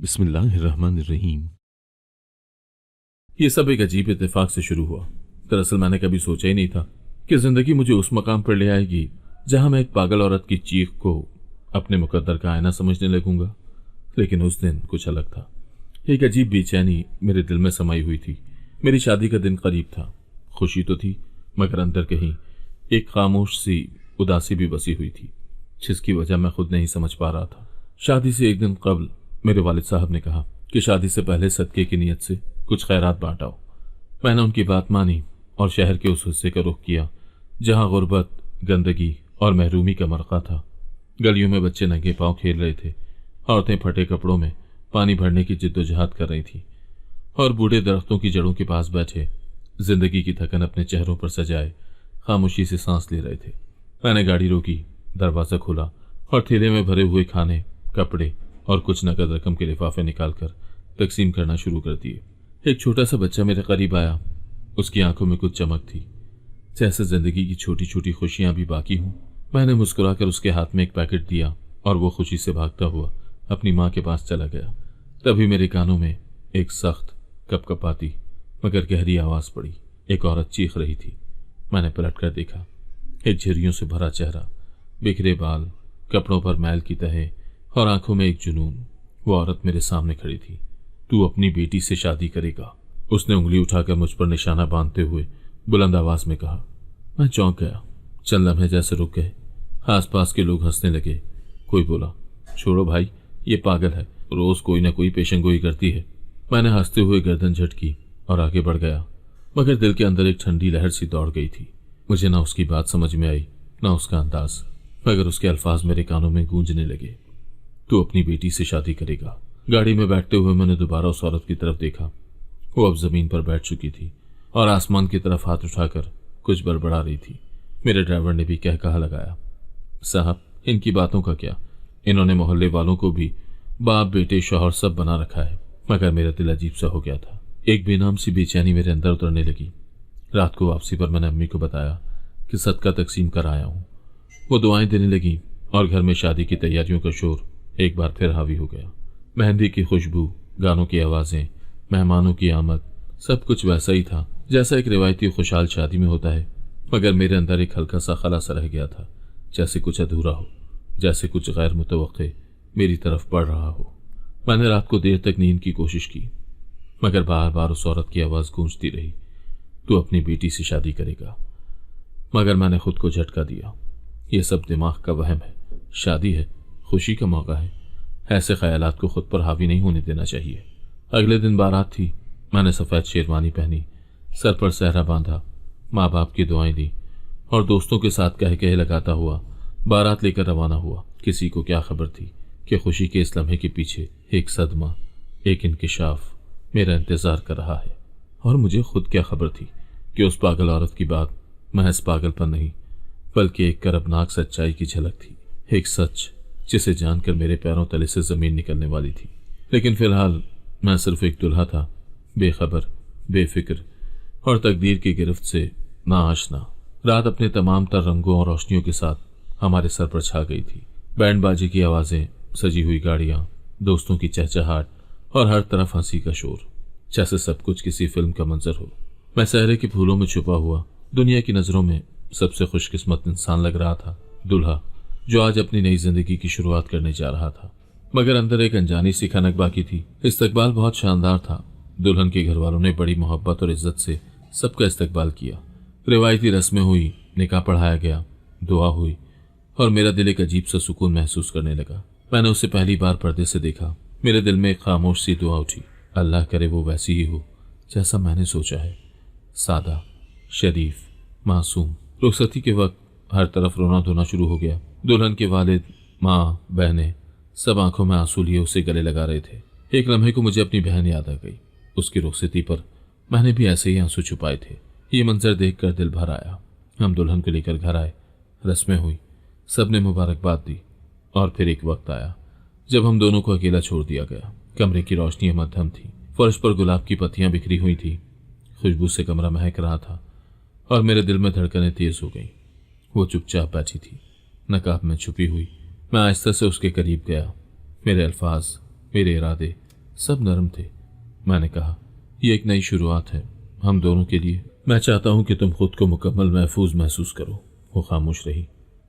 बिस्मिल्लाहिर्रहमानिर्रहीम। ये सब एक अजीब इत्तेफाक से शुरू हुआ। दरअसल मैंने कभी सोचा ही नहीं था कि जिंदगी मुझे उस मकाम पर ले आएगी जहां मैं एक पागल औरत की चीख को अपने मुकद्दर का आईना समझने लगूंगा। लेकिन उस दिन कुछ अलग था। एक अजीब बेचैनी मेरे दिल में समाई हुई थी। मेरी शादी का दिन करीब था। खुशी तो थी, मगर अंदर कहीं एक खामोश सी उदासी भी बसी हुई थी, जिसकी वजह मैं खुद नहीं समझ पा रहा था। शादी से एक दिन कबल मेरे वालिद साहब ने कहा कि शादी से पहले सदके की नीयत से कुछ खैरात बांटाओ। मैंने उनकी बात मानी और शहर के उस हिस्से का रुख किया जहां गुर्बत, गंदगी और महरूमी का मरका था। गलियों में बच्चे नंगे पांव खेल रहे थे, औरतें फटे कपड़ों में पानी भरने की जिद्दोजहद कर रही थी और बूढ़े दरख्तों की जड़ों के पास बैठे जिंदगी की थकन अपने चेहरों पर सजाए खामोशी से सांस ले रहे थे। मैंने गाड़ी रोकी, दरवाजा खोला और थैले में भरे हुए खाने, कपड़े और कुछ नकद रकम के लिफाफे निकालकर तकसीम करना शुरू कर दिए। एक छोटा सा बच्चा मेरे करीब आया। उसकी आंखों में कुछ चमक थी, जैसे जिंदगी की छोटी छोटी खुशियां भी बाकी हूं। मैंने मुस्कुराकर उसके हाथ में एक पैकेट दिया और वो खुशी से भागता हुआ अपनी मां के पास चला गया। तभी मेरे कानों में एक सख्त कपकपाती मगर गहरी आवाज पड़ी। एक औरत चीख रही थी। मैंने पलटकर देखा। एक झुर्रियों से भरा चेहरा, बिखरे बाल, कपड़ों पर मैल की तह और आंखों में एक जुनून। वो औरत मेरे सामने खड़ी थी। तू अपनी बेटी से शादी करेगा? उसने उंगली उठाकर मुझ पर निशाना बांधते हुए बुलंद आवाज में कहा। मैं चौंक गया। चंद लम्हे जैसे रुक गए। आसपास के लोग हंसने लगे। कोई बोला, छोड़ो भाई, ये पागल है, रोज कोई ना कोई पेशेंगोई करती है। मैंने हंसते हुए गर्दन झटकी और आगे बढ़ गया, मगर दिल के अंदर एक ठंडी लहर सी दौड़ गई थी। मुझे ना उसकी बात समझ में आई, ना उसका अंदाज, मगर उसके अल्फाज मेरे कानों में गूंजने लगे। तू अपनी बेटी से शादी करेगा। गाड़ी में बैठते हुए मैंने दोबारा उस औरत की तरफ देखा। वो अब जमीन पर बैठ चुकी थी और आसमान की तरफ हाथ उठाकर कुछ बड़बड़ा रही थी। मेरे ड्राइवर ने भी कहा लगाया, साहब इनकी बातों का क्या, इन्होंने मोहल्ले वालों को भी बाप बेटे शौहर सब बना रखा है। मगर मेरा दिल अजीब सा हो गया था। एक बेनाम सी बेचैनी मेरे अंदर उतरने लगी। रात को वापसी पर मैंने अम्मी को बताया कि सदका तकसीम कर आया हूं। वो दुआएं देने लगी और घर में शादी की तैयारियों का शोर एक बार फिर हावी हो गया। मेहंदी की खुशबू, गानों की आवाजें, मेहमानों की आमद, सब कुछ वैसा ही था जैसा एक रिवायती खुशहाल शादी में होता है। मगर मेरे अंदर एक हल्का सा खला सा रह गया था, जैसे कुछ अधूरा हो, जैसे कुछ गैर मुतवक्के मेरी तरफ बढ़ रहा हो। मैंने रात को देर तक नींद की कोशिश की, मगर बार बार उस औरत की आवाज गूंजती रही, तू अपनी बेटी से शादी करेगा। मगर मैंने खुद को झटका दिया। ये सब दिमाग का वहम है। शादी है, खुशी का मौका है। ऐसे ख्यालात को खुद पर हावी नहीं होने देना चाहिए। अगले दिन बारात थी। मैंने सफेद शेरवानी पहनी, सर पर सहरा बांधा, माँ बाप की दुआएं दी और दोस्तों के साथ कह लगाता हुआ बारात लेकर रवाना हुआ। किसी को क्या खबर थी कि खुशी के इस लम्हे के पीछे एक सदमा, एक इंकिशाफ मेरा इंतजार कर रहा है। और मुझे खुद क्या खबर थी कि उस पागल औरत की बात महज पागलपन नहीं, बल्कि एक करबनाक सच्चाई की झलक थी। एक सच जिसे जानकर मेरे पैरों तले से जमीन निकलने वाली थी। लेकिन फिलहाल मैं सिर्फ एक दुल्हा था, बेखबर, बेफिक्र और तकदीर की गिरफ्त से नाआशना। रात अपने तमाम तर रंगों और रोशनियों के साथ हमारे सर पर छा गई थी। बैंड बाजी की आवाजें, सजी हुई गाड़ियां, दोस्तों की चहचहाट और हर तरफ हंसी का शोर, जैसे सब कुछ किसी फिल्म का मंजर हो। मैं सहरे के फूलों में छुपा हुआ दुनिया की नजरों में सबसे खुशकिस्मत इंसान लग रहा था, दुल्हा जो आज अपनी नई जिंदगी की शुरुआत करने जा रहा था। मगर अंदर एक अनजानी सी खनक बाकी थी। इस्तकबाल बहुत शानदार था। दुल्हन के घर वालों ने बड़ी मोहब्बत और इज्जत से सबका इस्तकबाल किया। रिवायती रस्में हुई, निकाह पढ़ाया गया, दुआ हुई और मेरा दिल एक अजीब सा सुकून महसूस करने लगा। मैंने उसे पहली बार पर्दे से देखा। मेरे दिल में एक खामोश सी दुआ उठी, अल्लाह करे वो वैसी ही हो जैसा मैंने सोचा है, सादा, शरीफ, मासूम। रुखसती के वक्त हर तरफ रोना धोना शुरू हो गया। दुल्हन के वालिद, माँ, बहनें सब आंखों में आंसू लिए उसे गले लगा रहे थे। एक लम्हे को मुझे अपनी बहन याद आ गई। उसकी रुखसती पर मैंने भी ऐसे ही आंसू छुपाए थे। ये मंजर देखकर दिल भर आया। हम दुल्हन को लेकर घर आए, रस्में हुई, सबने मुबारकबाद दी और फिर एक वक्त आया जब हम दोनों को अकेला छोड़ दिया गया। कमरे की रोशनी मध्यम थी, फर्श पर गुलाब की पत्तियां बिखरी हुई थी, खुशबू से कमरा महक रहा था और मेरे दिल में धड़कनें तेज हो गईं। वो चुपचाप बैठी थी, नकाब में छुपी हुई। मैं आहिस्ता से उसके करीब गया। मेरे अल्फाज, मेरे इरादे सब नरम थे। मैंने कहा, यह एक नई शुरुआत है हम दोनों के लिए। मैं चाहता हूं कि तुम खुद को मुकम्मल महफूज महसूस करो। वो खामोश रही।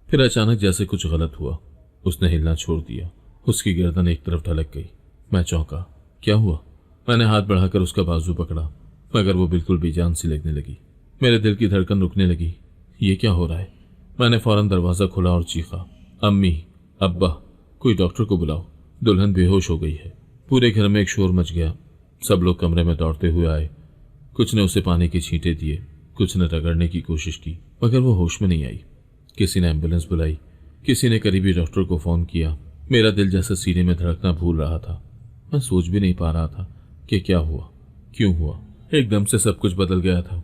फिर अचानक जैसे कुछ गलत हुआ, उसने हिलना छोड़ दिया। उसकी गर्दन एक तरफ ढलक गई। मैं चौंका। क्या हुआ? मैंने हाथ बढ़ाकर उसका बाजू पकड़ा, मगर वो बिल्कुल बेजान सी लगने लगी। मेरे दिल की धड़कन रुकने लगी। ये क्या हो रहा है? मैंने फौरन दरवाजा खोला और चीखा, अम्मी, अब्बा, कोई डॉक्टर को बुलाओ, दुल्हन बेहोश हो गई है। पूरे घर में एक शोर मच गया। सब लोग कमरे में दौड़ते हुए आए। कुछ ने उसे पानी के छींटे दिए, कुछ ने रगड़ने की कोशिश की, मगर वो होश में नहीं आई। किसी ने एम्बुलेंस बुलाई, किसी ने करीबी डॉक्टर को फोन किया। मेरा दिल जैसे सीने में धड़कना भूल रहा था। मैं सोच भी नहीं पा रहा था कि क्या हुआ, क्यों हुआ। एकदम से सब कुछ बदल गया था।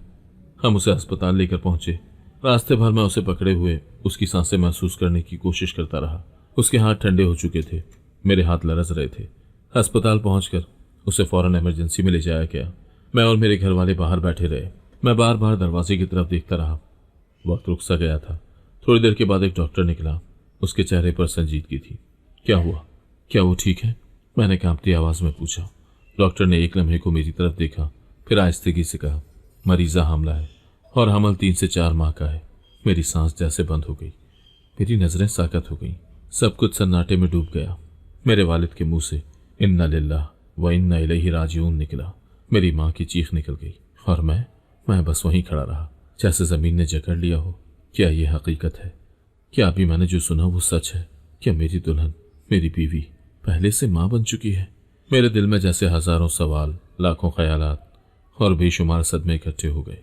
हम उसे अस्पताल लेकर पहुंचे। रास्ते भर मैं उसे पकड़े हुए उसकी सांसें महसूस करने की कोशिश करता रहा। उसके हाथ ठंडे हो चुके थे, मेरे हाथ लरस रहे थे। अस्पताल पहुंचकर उसे फौरन इमरजेंसी में ले जाया गया। मैं और मेरे घर वाले बाहर बैठे रहे। मैं बार बार दरवाजे की तरफ देखता रहा। वक्त रुक सा गया था। थोड़ी देर के बाद एक डॉक्टर निकला। उसके चेहरे पर संजीदगी थी। क्या हुआ? क्या वो ठीक है? मैंने कांपती आवाज में पूछा। डॉक्टर ने एक लम्हे को मेरी तरफ देखा, फिर आहिस्तगी से कहा, मरीजा हामला है और हमल 3 से 4 माह का है। मेरी सांस जैसे बंद हो गई। मेरी नजरें साकत हो गईं। सब कुछ सन्नाटे में डूब गया। मेरे वालिद के मुंह से इन्ना लिल्लाह व इन्ना इलैहि राजिऊन निकला। मेरी माँ की चीख निकल गई और मैं बस वहीं खड़ा रहा, जैसे जमीन ने जकड़ लिया हो। क्या ये हकीकत है? क्या अभी मैंने जो सुना वो सच है? क्या मेरी दुल्हन, मेरी बीवी पहले से माँ बन चुकी है? मेरे दिल में जैसे हजारों सवाल, लाखों ख्यालात और बेशुमार सदमे इकट्ठे हो गए।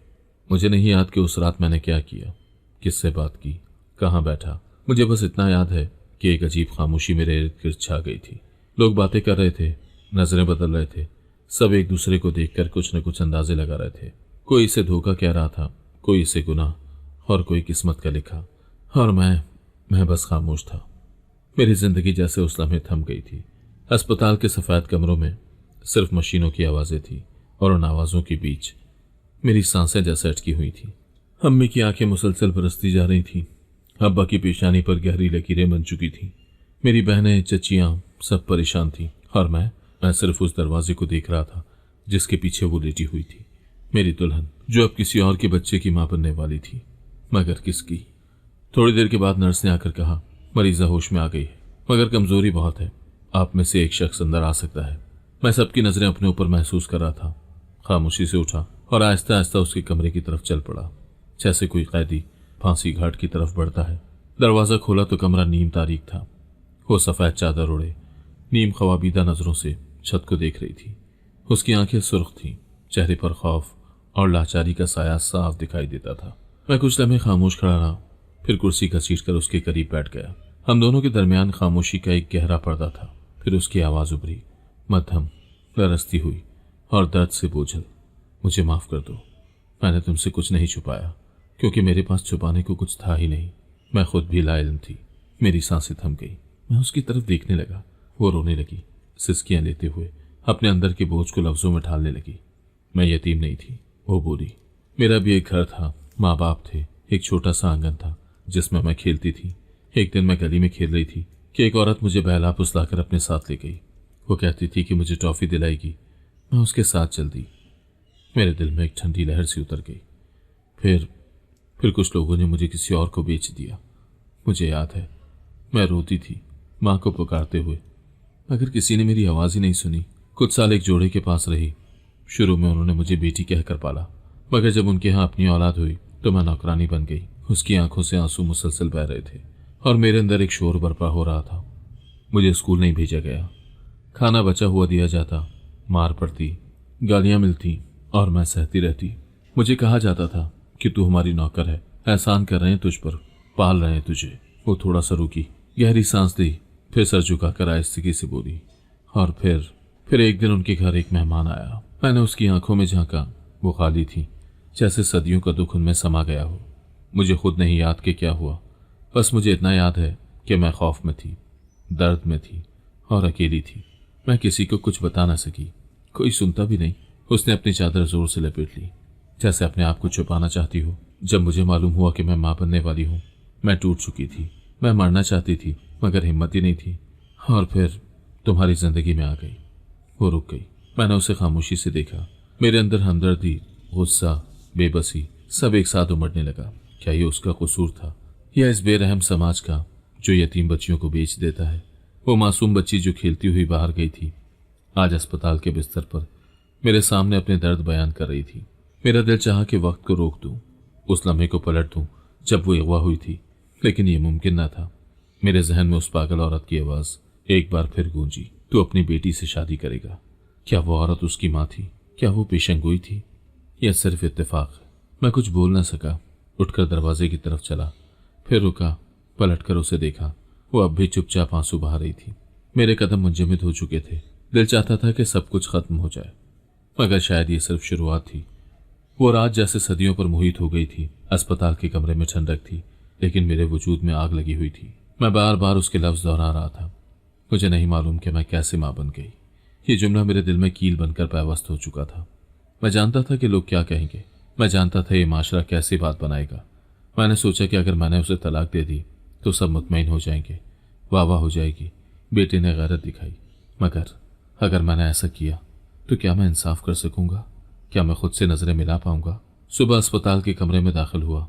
मुझे नहीं याद कि उस रात मैंने क्या किया, किससे बात की, कहाँ बैठा। मुझे बस इतना याद है कि एक अजीब खामोशी मेरे इर्द गिर्द छा गई थी। लोग बातें कर रहे थे, नजरें बदल रहे थे। सब एक दूसरे को देखकर कुछ न कुछ अंदाजे लगा रहे थे। कोई इसे धोखा कह रहा था, कोई इसे गुनाह और कोई किस्मत का लिखा। और मैं बस खामोश था। मेरी जिंदगी जैसे उस लम्हे थम गई थी। अस्पताल के सफेद कमरों में सिर्फ मशीनों की आवाजें थी और उन आवाजों के बीच मेरी सांसें जैसे अटकी हुई थी। अम्मी की आंखें मुसलसल बरसती जा रही थी। अब्बा की पेशानी पर गहरी लकीरें बन चुकी थी। मेरी बहनें, चचियां सब परेशान थी और मैं सिर्फ उस दरवाजे को देख रहा था जिसके पीछे वो लेटी हुई थी। मेरी दुल्हन, जो अब किसी और के बच्चे की मां बनने वाली थी, मगर किसकी? थोड़ी देर के बाद नर्स ने आकर कहा, मरीजा होश में आ गई है, मगर कमजोरी बहुत है। आप में से एक शख्स अंदर आ सकता है। मैं सबकी नजरें अपने ऊपर महसूस कर रहा था। खामोशी से उठा और आहिस्ता आहिस्ता उसके कमरे की तरफ चल पड़ा, जैसे कोई कैदी फांसी घाट की तरफ बढ़ता है। दरवाजा खोला तो कमरा नीम तारीक था। वो सफेद चादर ओढ़े, नीम ख्वाबीदा नजरों से छत को देख रही थी। उसकी आंखें सुर्ख थीं, चेहरे पर खौफ और लाचारी का साया साफ दिखाई देता था। मैं कुछ लम्हे खामोश खड़ा रहा, फिर कुर्सी घसीटकर उसके करीब बैठ गया। हम दोनों के दरमियान खामोशी का एक गहरा पर्दा था। फिर उसकी आवाज उभरी, मध्यम, लरसती हुई और दर्द से बोझल, मुझे माफ कर दो। मैंने तुमसे कुछ नहीं छुपाया, क्योंकि मेरे पास छुपाने को कुछ था ही नहीं। मैं खुद भी लाइल्म थी। मेरी सांसें थम गई। मैं उसकी तरफ देखने लगा। वो रोने लगी, सिसकियां लेते हुए अपने अंदर के बोझ को लफ्जों में ढालने लगी। मैं यतीम नहीं थी, वो बोली। मेरा भी एक घर था, माँ बाप थे, एक छोटा सा आंगन था जिसमें मैं खेलती थी। एक दिन मैं गली में खेल रही थी कि एक औरत मुझे बहला फुसलाकर अपने साथ ले गई। वो कहती थी कि मुझे टॉफी दिलाएगी। मैं उसके साथ चल दी। मेरे दिल में एक ठंडी लहर सी उतर गई। फिर कुछ लोगों ने मुझे किसी और को बेच दिया। मुझे याद है, मैं रोती थी माँ को पुकारते हुए, मगर किसी ने मेरी आवाज ही नहीं सुनी। कुछ साल एक जोड़े के पास रही। शुरू में उन्होंने मुझे बेटी कहकर पाला, मगर जब उनके यहाँ अपनी औलाद हुई तो मैं नौकरानी बन गई। उसकी आंखों से आंसू मुसलसल बह रहे थे और मेरे अंदर एक शोर बर्पा हो रहा था। मुझे स्कूल नहीं भेजा गया। खाना बचा हुआ दिया जाता, मार पड़ती, गालियां मिलती और मैं सहती रहती। मुझे कहा जाता था कि तू हमारी नौकर है, एहसान कर रहे हैं तुझ पर, पाल रहे हैं तुझे। वो थोड़ा सा रुकी, गहरी सांस ली, फिर सर झुकाकर आहिस्तगी से बोली, और फिर एक दिन उनके घर एक मेहमान आया। मैंने उसकी आंखों में झांका। वो खाली थी, जैसे सदियों का दुख उनमें समा गया हो। मुझे खुद नहीं याद कि क्या हुआ, बस मुझे इतना याद है कि मैं खौफ में थी, दर्द में थी और अकेली थी। मैं किसी को कुछ बता ना सकी, कोई सुनता भी नहीं। उसने अपनी चादर जोर से लपेट ली, जैसे अपने आप को छुपाना चाहती हो। जब मुझे मालूम हुआ कि मैं मां बनने वाली हूं, मैं टूट चुकी थी। मैं मरना चाहती थी, मगर हिम्मत ही नहीं थी। और फिर तुम्हारी जिंदगी में आ गई। वो रुक गई। मैंने उसे खामोशी से देखा। मेरे अंदर हमदर्दी, गुस्सा, बेबसी सब एक साथ उमड़ने लगा। क्या ये उसका कसूर था या इस बेरहम समाज का जो यतीम बच्चियों को बेच देता है? वो मासूम बच्ची जो खेलती हुई बाहर गई थी, आज अस्पताल के बिस्तर पर मेरे सामने अपने दर्द बयान कर रही थी। मेरा दिल चाहा कि वक्त को रोक दूं, उस लम्हे को पलट दूं जब वो अगवा हुई थी, लेकिन ये मुमकिन न था। मेरे जहन में उस पागल औरत की आवाज एक बार फिर गूंजी, तू अपनी बेटी से शादी करेगा। क्या वो औरत उसकी माँ थी? क्या वो पेशेंगोई थी या सिर्फ इत्तेफाक? मैं कुछ बोल न सका। उठकर दरवाजे की तरफ चला, फिर रुका, पलटकर उसे देखा। वो अब भी चुपचाप आंसू बहा रही थी। मेरे कदम मुंजमद हो चुके थे। दिल चाहता था कि सब कुछ खत्म हो जाए, मगर शायद ये सिर्फ शुरुआत थी। वो रात जैसे सदियों पर मुहित हो गई थी। अस्पताल के कमरे में ठंडक थी, लेकिन मेरे वजूद में आग लगी हुई थी। मैं बार बार उसके लफ्ज दोहरा रहा था, मुझे नहीं मालूम कि मैं कैसे मां बन गई। ये जुमला मेरे दिल में कील बनकर पैवस्त हो चुका था। मैं जानता था कि लोग क्या कहेंगे, मैं जानता था ये माशरा कैसी बात बनाएगा। मैंने सोचा कि अगर मैंने उसे तलाक दे दी तो सब मुतमईन हो जाएंगे, वाह वाह हो जाएगी, बेटे ने गैरत दिखाई। मगर अगर मैंने ऐसा किया तो क्या मैं इंसाफ कर सकूंगा? क्या मैं खुद से नजरें मिला पाऊंगा? सुबह अस्पताल के कमरे में दाखिल हुआ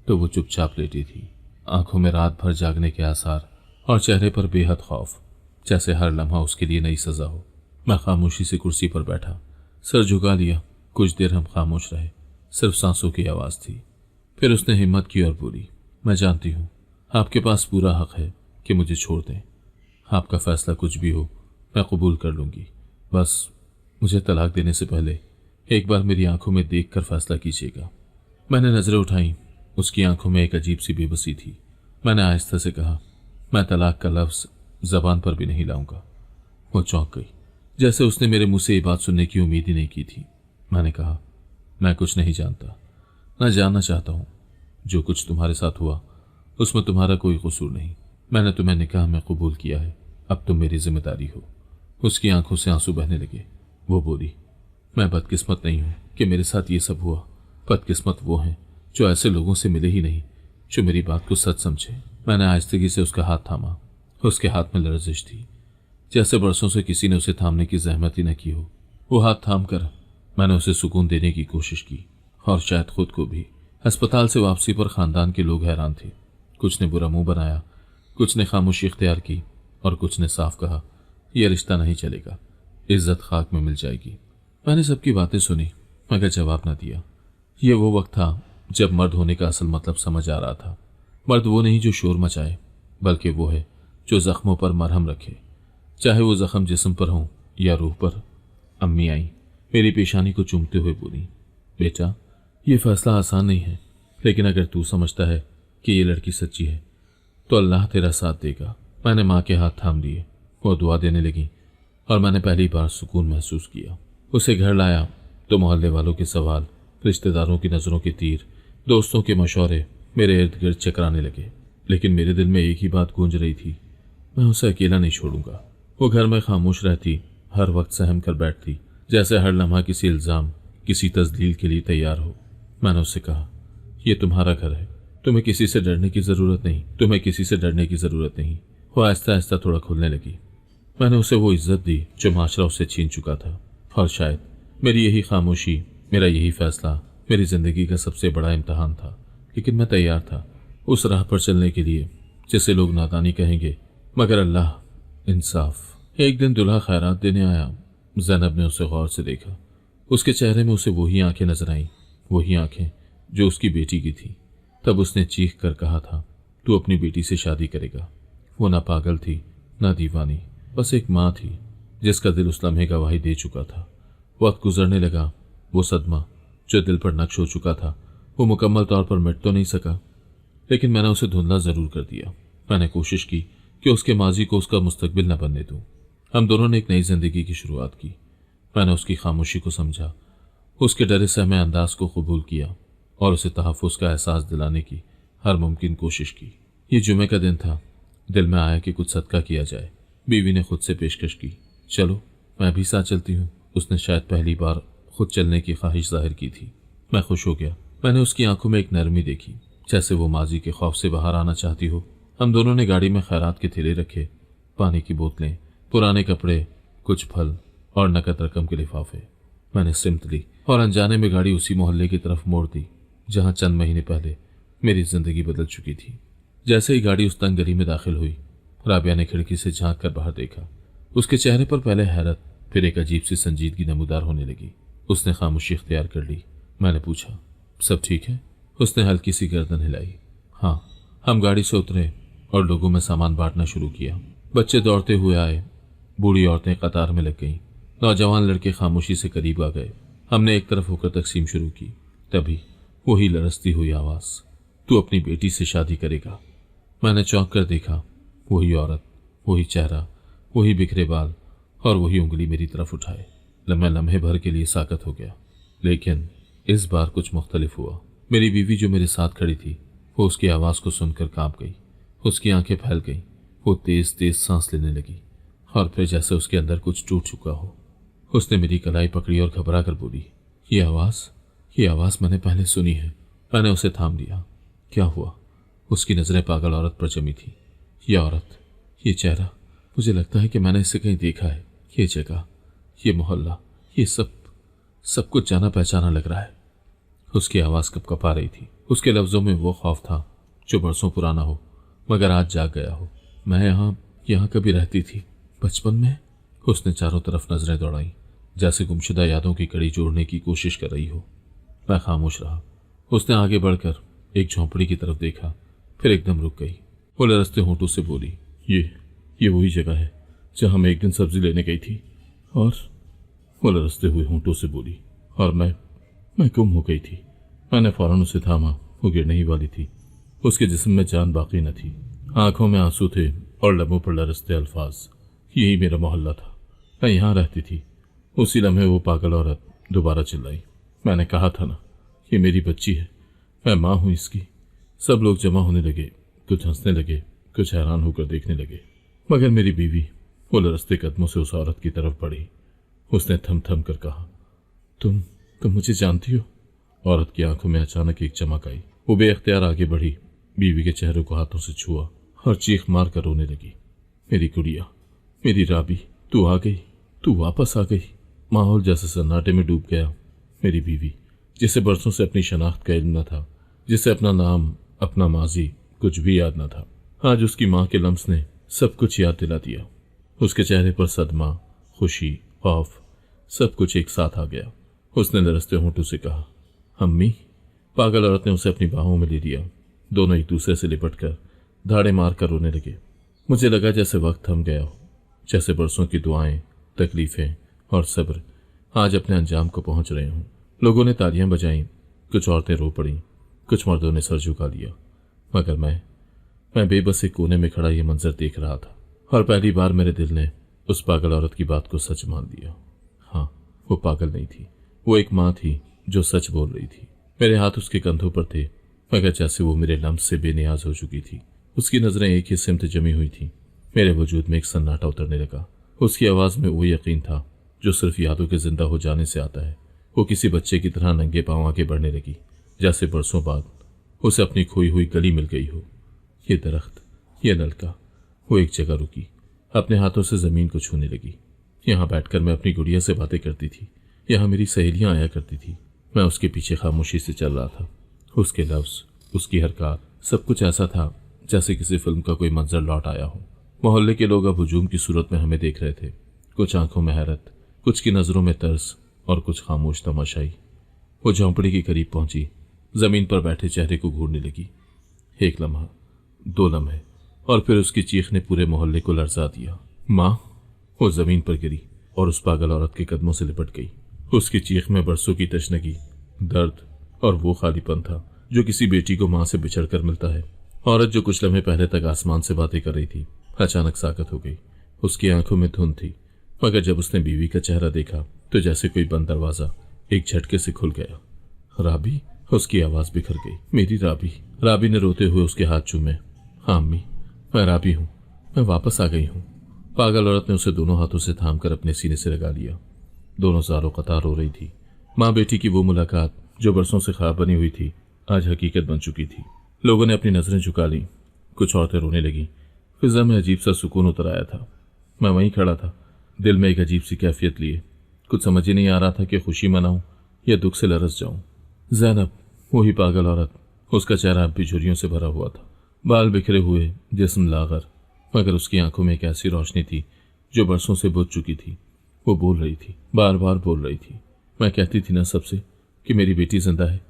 तो वो चुपचाप लेटी थी, आंखों में रात भर जागने के आसार और चेहरे पर बेहद खौफ, जैसे हर लम्हा उसके लिए नई सजा हो। मैं खामोशी से कुर्सी पर बैठा, सर झुका लिया। कुछ देर हम खामोश रहे, सिर्फ सांसों की आवाज थी। फिर उसने हिम्मत की और बोली, मैं जानती हूँ आपके पास पूरा हक है कि मुझे छोड़ दें। आपका फैसला कुछ भी हो मैं कबूल कर लूंगी, बस मुझे तलाक देने से पहले एक बार मेरी आंखों में देखकर फैसला कीजिएगा। मैंने नजरें उठाई, उसकी आंखों में एक अजीब सी बेबसी थी। मैंने आहिस्ता से कहा, मैं तलाक का लफ्ज जबान पर भी नहीं लाऊंगा। वो चौंक गई, जैसे उसने मेरे मुंह से ये बात सुनने की उम्मीद ही नहीं की थी। मैंने कहा, मैं कुछ नहीं जानता, न जानना चाहता हूं। जो कुछ तुम्हारे साथ हुआ उसमें तुम्हारा कोई कसूर नहीं। मैंने तुम्हें निकाह में कबूल किया है, अब तुम मेरी जिम्मेदारी हो। उसकी आंखों से आंसू बहने लगे। वो बोली, मैं बदकिस्मत नहीं हूं कि मेरे साथ ये सब हुआ। बदकिस्मत वो हैं जो ऐसे लोगों से मिले ही नहीं, जो मेरी बात को सच समझे। मैंने आहिस्तगी से उसका हाथ थामा। उसके हाथ में लर्जिश थी, जैसे बरसों से किसी ने उसे थामने की जहमत ही न की हो। वो हाथ थाम कर मैंने उसे सुकून देने की कोशिश की, और शायद खुद को भी। अस्पताल से वापसी पर खानदान के लोग हैरान थे। कुछ ने बुरा मुंह बनाया, कुछ ने खामोशी इख्तियार की, और कुछ ने साफ कहा, यह रिश्ता नहीं चलेगा, इज्जत खाक में मिल जाएगी। मैंने सबकी बातें सुनी, मगर जवाब न दिया। यह वो वक्त था जब मर्द होने का असल मतलब समझ आ रहा था। मर्द वो नहीं जो शोर मचाए, बल्कि वो है जो जख्मों पर मरहम रखे, चाहे वो जख्म जिस्म पर हो या रूह पर। अम्मी आई, मेरी पेशानी को चूमते हुए बोली, बेटा ये फैसला आसान नहीं है, लेकिन अगर तू समझता है कि ये लड़की सच्ची है तो अल्लाह तेरा साथ देगा। मैंने माँ के हाथ थाम लिए। वो दुआ देने लगी और मैंने पहली बार सुकून महसूस किया। उसे घर लाया तो मोहल्ले वालों के सवाल, रिश्तेदारों की नज़रों के तीर, दोस्तों के मशवरे मेरे इर्द गिर्द चकराने लगे, लेकिन मेरे दिल में एक ही बात गूंज रही थी, मैं उसे अकेला नहीं छोड़ूंगा। वो घर में खामोश रहती, हर वक्त सहम कर बैठती, जैसे हर लम्हा किसी इल्ज़ाम, किसी तस्दील के लिए तैयार हो। मैंने उससे कहा, यह तुम्हारा घर है, तुम्हें किसी से डरने की ज़रूरत नहीं, तुम्हें किसी से डरने की ज़रूरत नहीं। वो आहिस्ता आहिस्ता थोड़ा खुलने लगी। मैंने उसे वो इज्जत दी जो माशरा उससे छीन चुका था, और शायद मेरी यही खामोशी, मेरा यही फैसला मेरी ज़िंदगी का सबसे बड़ा इम्तहान था। लेकिन मैं तैयार था उस राह पर चलने के लिए जिसे लोग नादानी कहेंगे, मगर अल्लाह इंसाफ। एक दिन दुल्हा खैरात देने आया। ज़ैनब ने उसे गौर से देखा। उसके चेहरे में उसे वही आंखें नजर आईं, वही आंखें जो उसकी बेटी की थी। तब उसने चीख कर कहा था, तू अपनी बेटी से शादी करेगा। वो ना पागल थी ना दीवानी, बस एक माँ थी जिसका दिल उस लम्हे गवाही दे चुका था। वक्त गुजरने लगा। वो सदमा जो दिल पर नक्श हो चुका था वो मुकम्मल तौर पर मिट तो नहीं सका, लेकिन मैंने उसे धुंधला जरूर कर दिया। मैंने कोशिश की कि उसके माजी को उसका मुस्तकबिल न बनने दूं। हम दोनों ने एक नई जिंदगी की शुरुआत की। मैंने उसकी खामोशी को समझा, उसके डरे सहमे अंदाज को कबूल किया और उसे तहफ़्फ़ुज़ का एहसास दिलाने की हर मुमकिन कोशिश की। ये जुमे का दिन था। दिल में आया कि कुछ सदका किया जाए। बीवी ने खुद से पेशकश की, चलो मैं भी साथ चलती हूँ। उसने शायद पहली बार खुद चलने की ख्वाहिश जाहिर की थी। मैं खुश हो गया। मैंने उसकी आंखों में एक नरमी देखी, जैसे वो माजी के खौफ से बाहर आना चाहती हो। हम दोनों ने गाड़ी में खैरात के थैले रखे, पानी की बोतलें, पुराने कपड़े, कुछ फल और नकद रकम के लिफाफे। मैंने सिमत ली और अनजाने में गाड़ी उसी मोहल्ले की तरफ मोड़ दी जहां चंद महीने पहले मेरी जिंदगी बदल चुकी थी। जैसे ही गाड़ी उस तंग गली में दाखिल हुई, राबिया ने खिड़की से झांक कर बाहर देखा। उसके चेहरे पर पहले हैरत, फिर एक अजीब सी संजीदगी नमूदार होने लगी। उसने खामोशी इख्तियार कर ली। मैंने पूछा, सब ठीक है? उसने हल्की सी गर्दन हिलाई। हाँ। हम गाड़ी से उतरे और लोगों में सामान बांटना शुरू किया। बच्चे दौड़ते हुए आए, बूढ़ी औरतें कतार में लग गईं, नौजवान लड़के खामोशी से करीब आ गए। हमने एक तरफ होकर तकसीम शुरू की। तभी वही लरसती हुई आवाज, तू अपनी बेटी से शादी करेगा? मैंने चौंक कर देखा। वही औरत, वही चेहरा, वही बिखरे बाल और वही उंगली मेरी तरफ उठाए। मैं लम्हे भर के लिए साकत हो गया, लेकिन इस बार कुछ मुख्तलिफ हुआ। मेरी बीवी जो मेरे साथ खड़ी थी, वो उसकी आवाज को सुनकर कांप गई। उसकी आंखें फैल गईं। वो तेज तेज सांस लेने लगी और फिर जैसे उसके अंदर कुछ टूट चुका हो, उसने मेरी कलाई पकड़ी और घबरा कर बोली, ये आवाज मैंने पहले सुनी है। मैंने उसे थाम लिया। क्या हुआ? उसकी नजरें पागल औरत पर जमी थी। ये औरत, ये चेहरा, मुझे लगता है कि मैंने इसे कहीं देखा है। ये जगह, ये मोहल्ला, ये सब कुछ जाना पहचाना लग रहा है। उसकी आवाज कपकपा रही थी। उसके लफ्जों में वो खौफ था जो बरसों पुराना हो मगर आज जाग गया हो। मैं यहाँ कभी रहती थी बचपन में। उसने चारों तरफ नजरें दौड़ाई, जैसे गुमशुदा यादों की कड़ी जोड़ने की कोशिश कर रही हो। मैं खामोश रहा। उसने आगे बढ़कर एक झोंपड़ी की तरफ देखा, फिर एकदम रुक गई। वो लरसते होंठों से बोली, ये वही जगह है जहां मैं एक दिन सब्जी लेने गई थी। और वो लरसते हुए होंठों से बोली, और मैं गुम हो गई थी। मैंने फौरन उसे थामा। वो गिरने ही वाली थी। उसके जिस्म में जान बाकी न थी। आंखों में आंसू थे और लबों पर लरसते अल्फाज। यही मेरा मोहल्ला था, मैं यहाँ रहती थी। उसी लम्हे वो पागल औरत दोबारा चिल्लाई, मैंने कहा था ना, ये मेरी बच्ची है, मैं माँ हूं इसकी। सब लोग जमा होने लगे, कुछ हंसने लगे, कुछ हैरान होकर देखने लगे, मगर मेरी बीवी वो लरसते कदमों से उस औरत की तरफ बढ़ी। उसने थम थम कर कहा, तुम मुझे जानती हो? औरत की आंखों में अचानक एक चमक आई। वो बेअख्तियार आगे बढ़ी, बीवी के चेहरे को हाथों से छुआ और चीख मार कर रोने लगी। मेरी गुड़िया, मेरी राबी, तू आ गई, तू वापस आ गई। माहौल जैसे सन्नाटे में डूब गया। मेरी बीवी, जिसे बरसों से अपनी शनाख्त का इल्म न था, जिसे अपना नाम, अपना माजी कुछ भी याद न था, आज उसकी माँ के लम्स ने सब कुछ याद दिला दिया। उसके चेहरे पर सदमा, खुशी, खौफ, सब कुछ एक साथ आ गया। उसने लरसते होंठों से कहा, अम्मी। पागल औरत ने उसे अपनी बाहों में ले लिया। दोनों एक दूसरे से लिपटकर धाड़े मार कर रोने लगे। मुझे लगा जैसे वक्त थम गया हो, जैसे बरसों की दुआएं, तकलीफें और सब्र आज अपने अंजाम को पहुंच रहे हों। लोगों ने तालियां बजाईं, कुछ औरतें रो पड़ीं, कुछ मर्दों ने सर झुका लिया, मगर मैं बेबस एक कोने में खड़ा ये मंजर देख रहा था। और पहली बार मेरे दिल ने उस पागल औरत की बात को सच मान लिया। हाँ, वो पागल नहीं थी, वो एक माँ थी जो सच बोल रही थी। मेरे हाथ उसके कंधों पर थे, मगर जैसे वो मेरे लम्स से बेनियाज हो चुकी थी। उसकी नजरें एक ही सिमत जमी हुई थी। मेरे वजूद में एक सन्नाटा उतरने लगा। उसकी आवाज में वो यकीन था जो सिर्फ यादों के जिंदा हो जाने से आता है। वो किसी बच्चे की तरह नंगे पांव आगे बढ़ने लगी, जैसे बरसों बाद उसे अपनी खोई हुई गली मिल गई हो। ये दरख्त, ये नलका। वो एक जगह रुकी, अपने हाथों से जमीन को छूने लगी। यहाँ बैठकर मैं अपनी गुड़िया से बातें करती थी। यहाँ मेरी सहेलियां आया करती थी। मैं उसके पीछे खामोशी से चल रहा था। उसके लफ्ज, उसकी हरकत, सब कुछ ऐसा था जैसे किसी फिल्म का कोई मंजर लौट आया हो। मोहल्ले के लोग अब हुजूम की सूरत में हमें देख रहे थे। कुछ आंखों में हैरत, कुछ की नजरों में तरस और कुछ खामोश तमाशाई। वो झोंपड़ी के करीब पहुंची, जमीन पर बैठे चेहरे को घूरने लगी। एक लम्हा, 2 लम्हे, और फिर उसकी चीख ने पूरे मोहल्ले को लरजा दिया। माँ! वो जमीन पर गिरी और उस पागल औरत के कदमों से लिपट गई। उसकी चीख में बरसों की तशनगी, दर्द और वो खालीपन था जो किसी बेटी को माँ से बिछड़ कर मिलता है। औरत जो कुछ लम्हे पहले तक आसमान से बातें कर रही थी, अचानक साकत हो गई। उसकी आंखों में धुंध थी, मगर जब उसने बीवी का चेहरा देखा तो जैसे कोई बंद दरवाजा एक झटके से खुल गया। राबी! उसकी आवाज बिखर गई। मेरी राबी! राबी ने रोते हुए उसके हाथ चूमे। हाँ अम्मी, मैं राबी हूँ, मैं वापस आ गई हूँ। पागल औरत ने उसे दोनों हाथों से थामकर अपने सीने से लगा लिया। दोनों ज़ारों कतार रो रही थी। माँ बेटी की वो मुलाकात जो बरसों से ख्वाब बनी हुई थी, आज हकीकत बन चुकी थी। लोगों ने अपनी नजरें झुका ली, कुछ औरतें रोने लगी। फिजा में अजीब सा सुकून उतर आया था। मैं वहीं खड़ा था, दिल में एक अजीब सी कैफियत लिए। कुछ समझ ही नहीं आ रहा था कि खुशी मनाऊं या दुख से लरस जाऊं। ज़ैनब, वही पागल औरत, उसका चेहरा अब भी झुर्रियों से भरा हुआ था, बाल बिखरे हुए, जिस्म लागर, मगर उसकी आंखों में एक ऐसी रोशनी थी जो बरसों से बुझ चुकी थी। वो बोल रही थी, बार बार बोल रही थी। मैं कहती थी ना सबसे कि मेरी बेटी जिंदा है,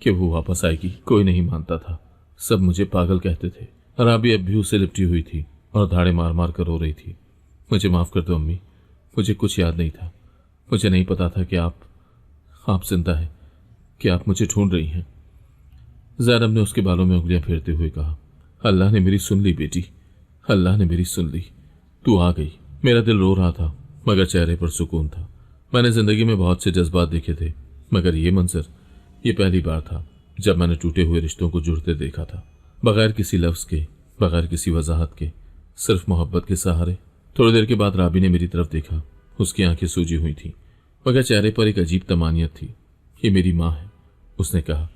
कि वो वापस आएगी। कोई नहीं मानता था, सब मुझे पागल कहते थे। राबी अब भी उसे लिपटी हुई थी और धाड़े मार मार कर रो रही थी। मुझे माफ़ कर दो अम्मी, मुझे कुछ याद नहीं था। मुझे नहीं पता था कि आप जिंदा है, कि आप मुझे ढूंढ रही हैं। ज़ैनब ने उसके बालों में उंगलियां फेरते हुए कहा, अल्लाह ने मेरी सुन ली बेटी, अल्लाह ने मेरी सुन ली। तू आ गई। मेरा दिल रो रहा था मगर चेहरे पर सुकून था। मैंने जिंदगी में बहुत से जज्बात देखे थे, मगर ये मंजर, ये पहली बार था जब मैंने टूटे हुए रिश्तों को जुड़ते देखा था, बगैर किसी लफ्ज़ के, बगैर किसी वजाहत के, सिर्फ मोहब्बत के सहारे। थोड़ी देर के बाद राबी ने मेरी तरफ देखा। उसकी आंखें सूजी हुई थीं, मगर चेहरे पर एक अजीब तमानियत थी। ये मेरी माँ है, उसने कहा,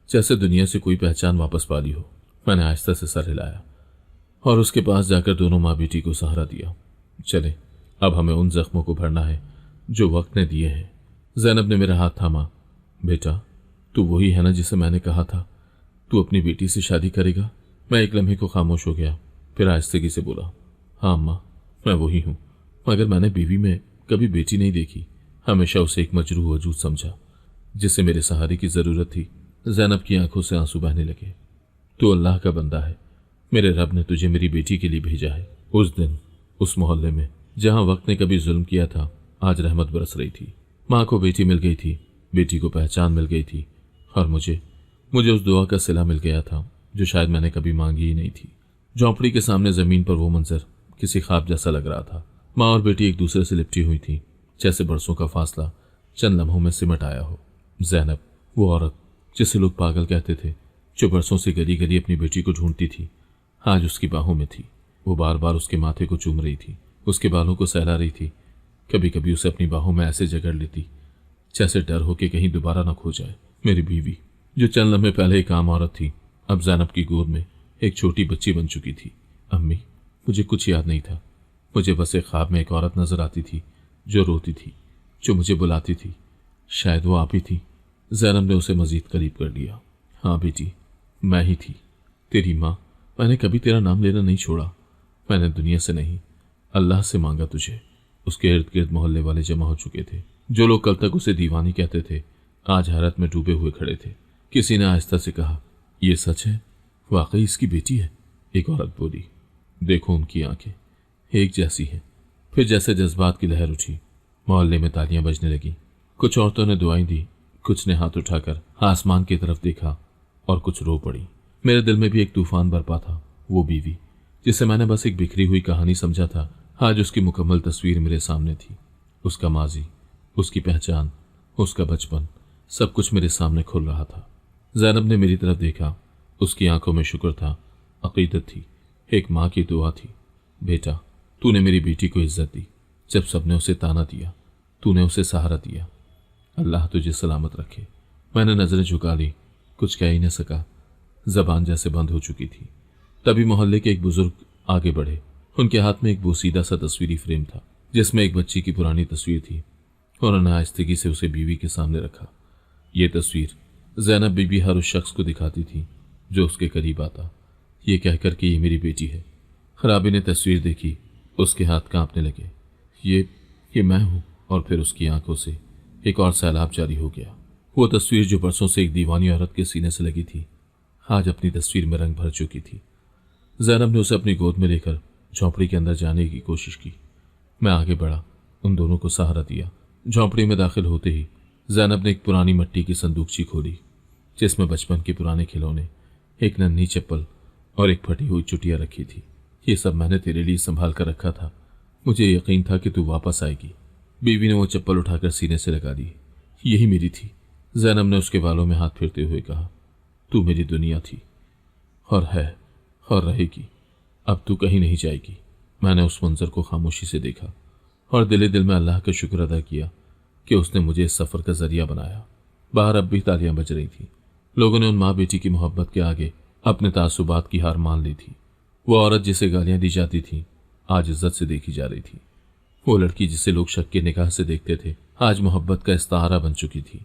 जैसे दुनिया से कोई पहचान वापस पा ली हो। मैंने आहिस्ता से सर हिलाया और उसके पास जाकर दोनों माँ बेटी को सहारा दिया। चले, अब हमें उन जख्मों को भरना है जो वक्त ने दिए हैं। ज़ैनब ने मेरा हाथ थामा। बेटा, तू वही है ना जिसे मैंने कहा था तू अपनी बेटी से शादी करेगा? मैं एक लम्हे को खामोश हो गया, फिर आहिस्तगी से बोला, हाँ अम्मा, मैं वही हूँ, मगर मैंने बीवी में कभी बेटी नहीं देखी। हमेशा उसे एक मजरूह वजूद समझा जिसे मेरे सहारे की ज़रूरत थी। ज़ैनब की आंखों से आंसू बहने लगे। तू अल्लाह का बंदा है, मेरे रब ने तुझे मेरी बेटी के लिए भेजा है। उस दिन, उस मोहल्ले में जहां वक्त ने कभी जुल्म किया था, आज रहमत बरस रही थी। माँ को बेटी मिल गई थी, बेटी को पहचान मिल गई थी, और मुझे उस दुआ का सिला मिल गया था जो शायद मैंने कभी मांगी ही नहीं थी। झोंपड़ी के सामने जमीन पर वो मंजर किसी ख्वाब जैसा लग रहा था। माँ और बेटी एक दूसरे से लिपटी हुई थी, जैसे बरसों का फासला चंद लम्हों में सिमट आया हो। ज़ैनब, वो औरत जिसे लोग पागल कहते थे, जो बरसों से गली गली अपनी बेटी को ढूंढती थी, आज उसकी बाहों में थी। वो बार बार उसके माथे को चूम रही थी, उसके बालों को सहला रही थी। कभी कभी उसे अपनी बाहों में ऐसे जकड़ लेती जैसे डर हो कि कहीं दोबारा न खो जाए। मेरी बीवी, जो चंद लम्हे पहले एक आम औरत थी, अब ज़ैनब की गोद में एक छोटी बच्ची बन चुकी थी। अम्मी, मुझे कुछ याद नहीं था। मुझे बस एक ख्वाब में एक औरत नजर आती थी जो रोती थी, जो मुझे बुलाती थी। शायद वो आप ही थी। ज़ैनब ने उसे मजीद करीब कर लिया। हाँ बेटी, मैं ही थी, तेरी माँ। मैंने कभी तेरा नाम लेना नहीं छोड़ा। मैंने दुनिया से नहीं, अल्लाह से मांगा तुझे। उसके इर्द गिर्द मोहल्ले वाले जमा हो चुके थे। जो लोग कल तक उसे दीवानी कहते थे, आज हैरत में डूबे हुए खड़े थे। किसी ने आहिस्ता से कहा, यह सच है, वाकई इसकी बेटी है। एक औरत बोली, देखो उनकी आंखें एक जैसी हैं। फिर जैसे जज्बात की लहर उठी, मोहल्ले में तालियां बजने लगी। कुछ औरतों ने दुआएं दी, कुछ ने हाथ उठाकर आसमान की तरफ देखा और कुछ रो पड़ी। मेरे दिल में भी एक तूफान बरपा था। वो बीवी जिसे मैंने बस एक बिखरी हुई कहानी समझा था, आज उसकी मुकम्मल तस्वीर मेरे सामने थी। उसका माजी, उसकी पहचान, उसका बचपन, सब कुछ मेरे सामने खुल रहा था। ज़ैनब ने मेरी तरफ देखा। उसकी आंखों में शुक्र था, अकीदत थी, एक माँ की दुआ थी। बेटा, तूने मेरी बेटी को इज्जत दी। जब सबने उसे ताना दिया, तूने उसे सहारा दिया। अल्लाह तुझे सलामत रखे। मैंने नजरें झुका ली, कुछ कह ही न सका, जबान जैसे बंद हो चुकी थी। तभी मोहल्ले के एक बुजुर्ग आगे बढ़े। उनके हाथ में एक बोसीदा सा तस्वीरी फ्रेम था जिसमें एक बच्ची की पुरानी तस्वीर थी। उन्होंने आहिस्तगी से उसे बीवी के सामने रखा। ये तस्वीर ज़ैनब बीबी हर उस शख्स को दिखाती थी जो उसके करीब आता, ये कहकर कि ये मेरी बेटी है। खराबी ने तस्वीर देखी, उसके हाथ कांपने लगे। ये मैं हूँ। और फिर उसकी आंखों से एक और सैलाब जारी हो गया। वो तस्वीर जो बरसों से एक दीवानी औरत के सीने से लगी थी, आज अपनी तस्वीर में रंग भर चुकी थी। ज़ैनब ने उसे अपनी गोद में लेकर झोंपड़ी के अंदर जाने की कोशिश की। मैं आगे बढ़ा, उन दोनों को सहारा दिया। झोंपड़ी में दाखिल होते ही ज़ैनब ने एक पुरानी मिट्टी की संदूकची खोली जिसमें बचपन के पुराने खिलौने, एक नन्ही चप्पल और एक फटी हुई चुटिया रखी थी। ये सब मैंने तेरे लिए संभाल कर रखा था। मुझे यकीन था कि तू वापस आएगी। बीवी ने वो चप्पल उठाकर सीने से लगा दी। यही मेरी थी। ज़ैनब ने उसके बालों में हाथ फेरते हुए कहा, तू मेरी दुनिया थी और है और रहेगी। अब तू कहीं नहीं जाएगी। मैंने उस मंजर को खामोशी से देखा और दिल दिल में अल्लाह का शुक्र अदा किया कि उसने मुझे इस सफ़र का जरिया बनाया। बाहर अब भी तालियां बज रही थी। लोगों ने उन माँ बेटी की मोहब्बत के आगे अपने तासुबात की हार मान ली थी। वो औरत जिसे गालियां दी जाती थी, आज इज्जत से देखी जा रही थी। वो लड़की जिसे लोग शक के निगाह से देखते थे, आज मोहब्बत का इस्तारा बन चुकी थी।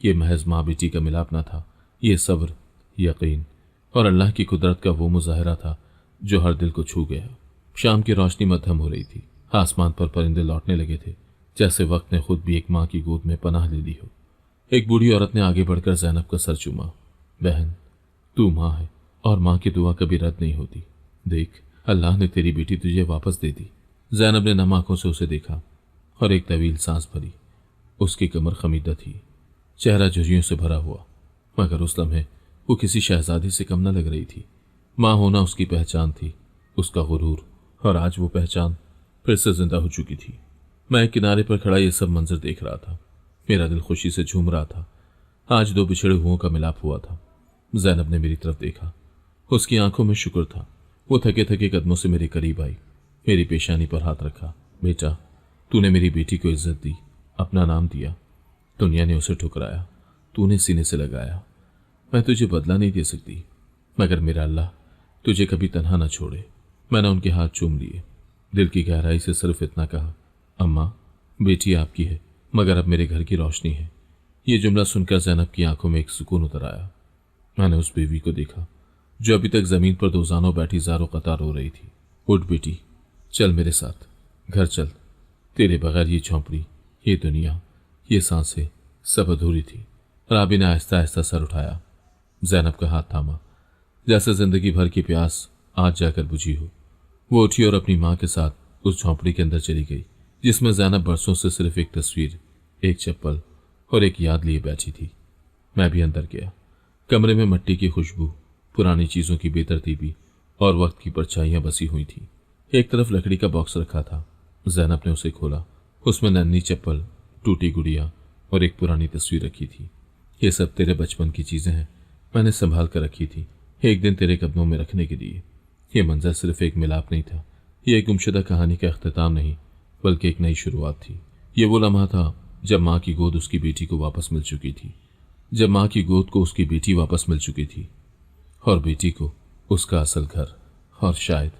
ये महज माँ बेटी का मिलाप न था, ये सब्र, यकीन और अल्लाह की कुदरत का वो मुजाहिरा था जो हर दिल को छू गया। शाम की रोशनी मध्यम हो रही थी। आसमान पर परिंदे लौटने लगे थे, जैसे वक्त ने खुद भी एक माँ की गोद में पनाह ले ली हो। एक बूढ़ी औरत ने आगे बढ़कर जैनब का सर चूमा। बहन, तू माँ है और माँ की दुआ कभी रद्द नहीं होती। देख, अल्लाह ने तेरी बेटी तुझे वापस दे दी। जैनब ने नम आंखों से उसे देखा और एक तवील सांस भरी। उसकी कमर खमीदा थी, चेहरा झुर्रियों से भरा हुआ, मगर उस लम्हे वो किसी शहजादी से कम न लग रही थी। माँ होना उसकी पहचान थी, उसका गुरूर, और आज वो पहचान फिर से जिंदा हो चुकी थी। मैं एक किनारे पर खड़ा ये सब मंजर देख रहा था। मेरा दिल खुशी से झूम रहा था। आज दो बिछड़े हुओं का मिलाप हुआ था। जैनब ने मेरी तरफ देखा, उसकी आंखों में शुक्र था। वो थके थके कदमों से मेरे करीब आई, मेरी पेशानी पर हाथ रखा। बेटा, तूने मेरी बेटी को इज्जत दी, अपना नाम दिया। दुनिया ने उसे ठुकराया, तूने सीने से लगाया। मैं तुझे बदला नहीं दे सकती, मगर मेरा अल्लाह तुझे कभी तन्हा न छोड़े। मैंने उनके हाथ चूम लिए, दिल की गहराई से सिर्फ इतना कहा, अम्मा, बेटी आपकी है, मगर अब मेरे घर की रोशनी है। ये जुमला सुनकर जैनब की आंखों में एक सुकून उतर आया। मैंने उस बीवी को देखा जो अभी तक जमीन पर दोजानों बैठी ज़ारो कतार रो रही थी। उठ बेटी, चल मेरे साथ, घर चल। तेरे बगैर ये झोंपड़ी, ये दुनिया, ये सांसें सब अधूरी थी। राबी ने आहिस्ता आहिस्ता सर उठाया, जैनब का हाथ थामा, जैसे जिंदगी भर की प्यास आज जाकर बुझी हो। वो उठी और अपनी माँ के साथ उस झोंपड़ी के अंदर चली गई, जिसमें जैनब बरसों से सिर्फ एक तस्वीर, एक चप्पल और एक याद लिए बैठी थी। मैं भी अंदर गया। कमरे में मिट्टी की खुशबू, पुरानी चीजों की बेतरतीबी और वक्त की परछाइयां बसी हुई थी। एक तरफ लकड़ी का बॉक्स रखा था। जैनब ने उसे खोला। उसमें नन्ही चप्पल, टूटी गुड़िया और एक पुरानी तस्वीर रखी थी। ये सब तेरे बचपन की चीजें हैं, मैंने संभाल कर रखी थी, एक दिन तेरे कदमों में रखने के लिए। ये मंजर सिर्फ एक मिलाप नहीं था, ये एक गुमशुदा कहानी का अख्तिताम नहीं, बल्कि एक नई शुरुआत थी। ये वो लम्हा था जब माँ की गोद उसकी बेटी को वापस मिल चुकी थी, जब माँ की गोद को उसकी बेटी वापस मिल चुकी थी और बेटी को उसका असल घर। और शायद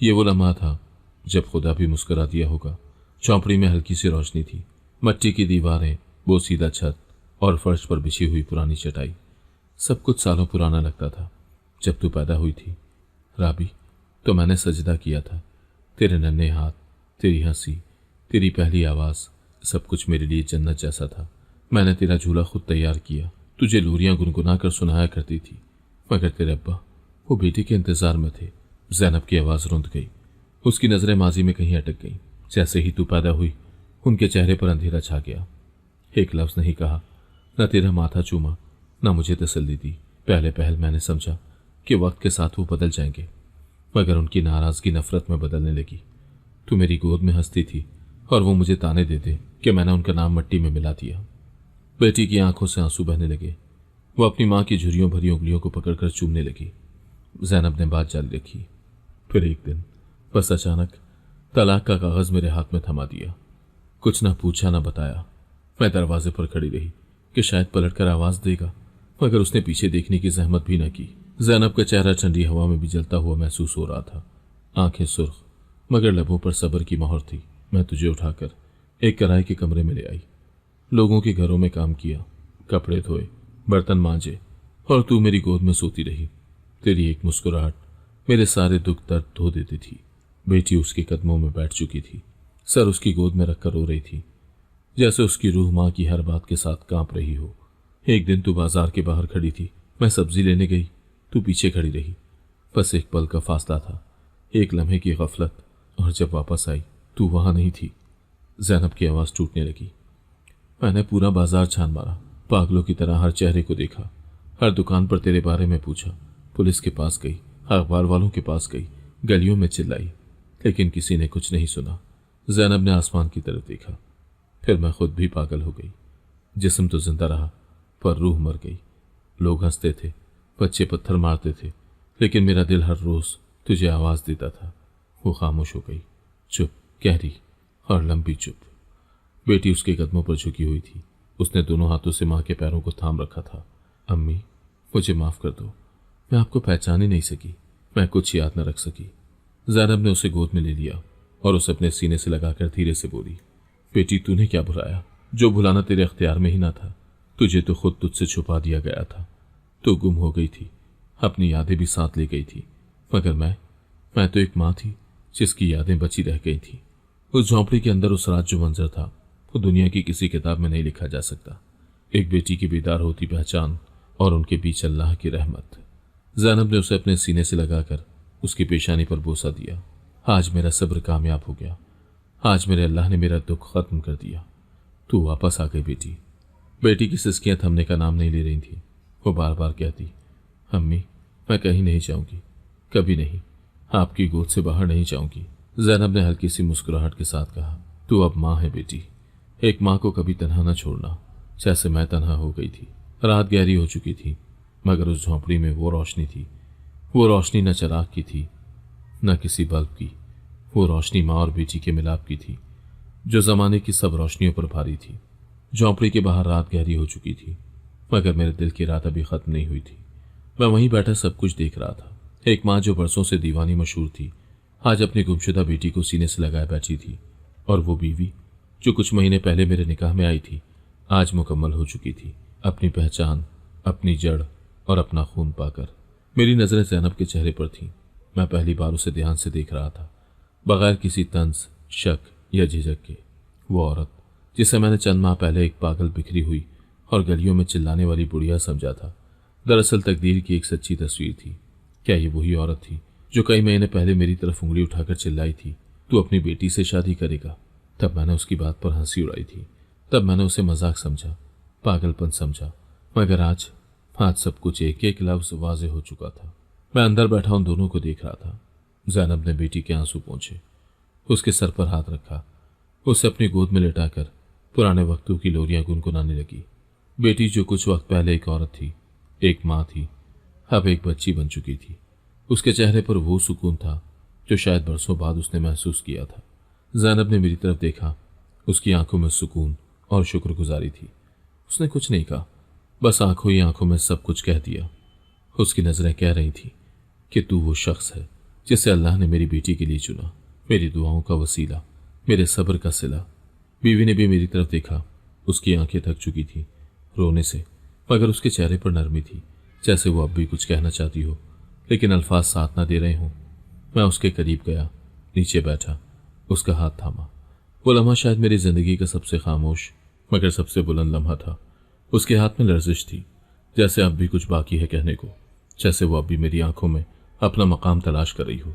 ये वो लम्हा था जब खुदा भी मुस्कुरा दिया होगा। चौपड़ी में हल्की सी रोशनी थी, मिट्टी की दीवारें, वो सीधा छत और फर्श पर बिछी हुई पुरानी चटाई। सब कुछ सालों पुराना लगता था। जब तू पैदा हुई थी राबी, तो मैंने सजदा किया था। तेरे नन्हे हाथ, तेरी हंसी, तेरी पहली आवाज़, सब कुछ मेरे लिए जन्नत जैसा था। मैंने तेरा झूला खुद तैयार किया, तुझे लूरियां गुनगुना कर सुनाया करती थी, मगर तेरे अब्बा वो बेटी के इंतजार में थे। जैनब की आवाज़ रुंध गई, उसकी नज़रें माजी में कहीं अटक गईं। जैसे ही तू पैदा हुई, उनके चेहरे पर अंधेरा छा गया। एक लफ्ज़ नहीं कहा, न तेरा माथा चूमा, न मुझे तसल्ली दी। पहले पहल मैंने समझा कि वक्त के साथ वो बदल जाएंगे, मगर उनकी नाराज़गी नफरत में बदलने लगी। तू मेरी गोद में हंसती थी और वो मुझे ताने देते कि मैंने उनका नाम मिट्टी में मिला दिया। बेटी की आंखों से आंसू बहने लगे। वो अपनी माँ की झुर्रियों भरी उंगलियों को पकड़कर चूमने लगी। जैनब ने बात जारी रखी, फिर एक दिन बस अचानक तलाक का कागज मेरे हाथ में थमा दिया। कुछ ना पूछा ना बताया। मैं दरवाजे पर खड़ी रही कि शायद पलटकर आवाज देगा, मगर उसने पीछे देखने की जहमत भी न की। जैनब का चेहरा ठंडी हवा में भी जलता हुआ महसूस हो रहा था, आंखें सुर्ख, मगर लबों पर सब्र की मोहर थी। मैं तुझे उठाकर एक किराए के कमरे में ले आई, लोगों के घरों में काम किया, कपड़े धोए, बर्तन मांजे, और तू मेरी गोद में सोती रही। तेरी एक मुस्कुराहट मेरे सारे दुख दर्द धो देती थी। बेटी उसके कदमों में बैठ चुकी थी, सर उसकी गोद में रखकर रो रही थी, जैसे उसकी रूह माँ की हर बात के साथ कांप रही हो। एक दिन तू बाजार के बाहर खड़ी थी, मैं सब्जी लेने गई, तू पीछे खड़ी रही। बस एक पल का फासला था, एक लम्हे की गफलत, और जब वापस आई तू वहां नहीं थी। जैनब की आवाज़ टूटने लगी। मैंने पूरा बाजार छान मारा, पागलों की तरह हर चेहरे को देखा, हर दुकान पर तेरे बारे में पूछा, पुलिस के पास गई, अखबार वालों के पास गई, गलियों में चिल्लाई, लेकिन किसी ने कुछ नहीं सुना। जैनब ने आसमान की तरफ देखा। फिर मैं खुद भी पागल हो गई। जिस्म तो जिंदा रहा, पर रूह मर गई। लोग हंसते थे, बच्चे पत्थर मारते थे, लेकिन मेरा दिल हर रोज तुझे आवाज देता था। वो खामोश हो गई, चुप, गहरी और लंबी चुप। बेटी उसके कदमों पर झुकी हुई थी। उसने दोनों हाथों से माँ के पैरों को थाम रखा था। अम्मी, मुझे माफ कर दो, मैं आपको पहचान ही नहीं सकी, मैं कुछ याद न रख सकी। जैनब ने उसे गोद में ले लिया और उसे अपने सीने से लगाकर धीरे से बोली, बेटी तूने क्या बुलाया? जो भुलाना तेरे अख्तियार में ही ना था, तुझे तो खुद तुझसे छुपा दिया गया था। तू गुम हो गई थी, अपनी यादें भी साथ ले गई थी, मगर मैं तो एक माँ थी जिसकी यादें बची रह गई थी। उस झोंपड़ी के अंदर उस रात जो मंजर था वो दुनिया की किसी किताब में नहीं लिखा जा सकता। एक बेटी की बेदार होती पहचान और उनके बीच अल्लाह की रहमत। ज़ैनब ने उसे अपने सीने से लगाकर उसकी पेशानी पर बोसा दिया। आज मेरा सब्र कामयाब हो गया, आज मेरे अल्लाह ने मेरा दुख खत्म कर दिया। तू वापस आ गई बेटी। बेटी की सिसकियां थमने का नाम नहीं ले रही थी। वो बार बार कहती, अम्मी मैं कहीं नहीं जाऊंगी, कभी नहीं, आपकी गोद से बाहर नहीं जाऊंगी। ज़ैनब ने हल्की सी मुस्कुराहट के साथ कहा, तू अब माँ है बेटी, एक माँ को कभी तन्हा न छोड़ना, जैसे मैं तन्हा हो गई थी। रात गहरी हो चुकी थी, मगर उस झोंपड़ी में वो रोशनी थी। वो रोशनी न चिराग की थी न किसी बल्ब की। वो रोशनी माँ और बेटी के मिलाप की थी, जो जमाने की सब रोशनियों पर भारी थी। झोंपड़ी के बाहर रात गहरी हो चुकी थी, मगर मेरे दिल की रात अभी खत्म नहीं हुई थी। मैं वहीं बैठा सब कुछ देख रहा था। एक माँ जो बरसों से दीवानी मशहूर थी, आज अपनी गुमशुदा बेटी को सीने से लगाए बैठी थी, और वो बीवी जो कुछ महीने पहले मेरे निकाह में आई थी, आज मुकम्मल हो चुकी थी, अपनी पहचान, अपनी जड़ और अपना खून पाकर। मेरी नजरें ज़ैनब के चेहरे पर थीं। मैं पहली बार उसे ध्यान से देख रहा था, बगैर किसी तंज, शक या झिझक के। वो औरत जिसे मैंने चंद माह पहले एक पागल, बिखरी हुई और गलियों में चिल्लाने वाली बुढ़िया समझा था, दरअसल तकदीर की एक सच्ची तस्वीर थी। क्या ये वही औरत थी जो कई महीने पहले मेरी तरफ उंगली उठाकर चिल्लाई थी, तू अपनी बेटी से शादी करेगा? तब मैंने उसकी बात पर हंसी उड़ाई थी, तब मैंने उसे मजाक समझा, पागलपन समझा, मगर आज सब कुछ एक एक लफ्ज वाजे हो चुका था। मैं अंदर बैठा उन दोनों को देख रहा था। ज़ैनब ने बेटी के आंसू पोंछे, उसके सर पर हाथ रखा, उसे अपनी गोद में लेटाकर पुराने वक्तों की लोरियां गुनगुनाने लगी। बेटी जो कुछ वक्त पहले एक औरत थी, एक माँ थी, अब एक बच्ची बन चुकी थी। उसके चेहरे पर वो सुकून था जो शायद बरसों बाद उसने महसूस किया था। ज़ैनब ने मेरी तरफ देखा, उसकी आंखों में सुकून और शुक्रगुजारी थी। उसने कुछ नहीं कहा, बस आंखों ही आंखों में सब कुछ कह दिया। उसकी नजरें कह रही थी कि तू वो शख्स है जिसे अल्लाह ने मेरी बेटी के लिए चुना, मेरी दुआओं का वसीला, मेरे सब्र का सिला। बीवी ने भी मेरी तरफ देखा, उसकी आंखें थक चुकी थी रोने से, मगर उसके चेहरे पर नरमी थी, जैसे वो अब भी कुछ कहना चाहती हो, लेकिन अल्फाज साथ ना दे रहे हों। मैं उसके करीब गया, नीचे बैठा, उसका हाथ थामा। वो लम्हा शायद मेरी जिंदगी का सबसे खामोश मगर सबसे बुलंद लम्हा था। उसके हाथ में लर्जिश थी, जैसे अब भी कुछ बाकी है कहने को, जैसे वो अब भी मेरी आंखों में अपना मकाम तलाश कर रही हो।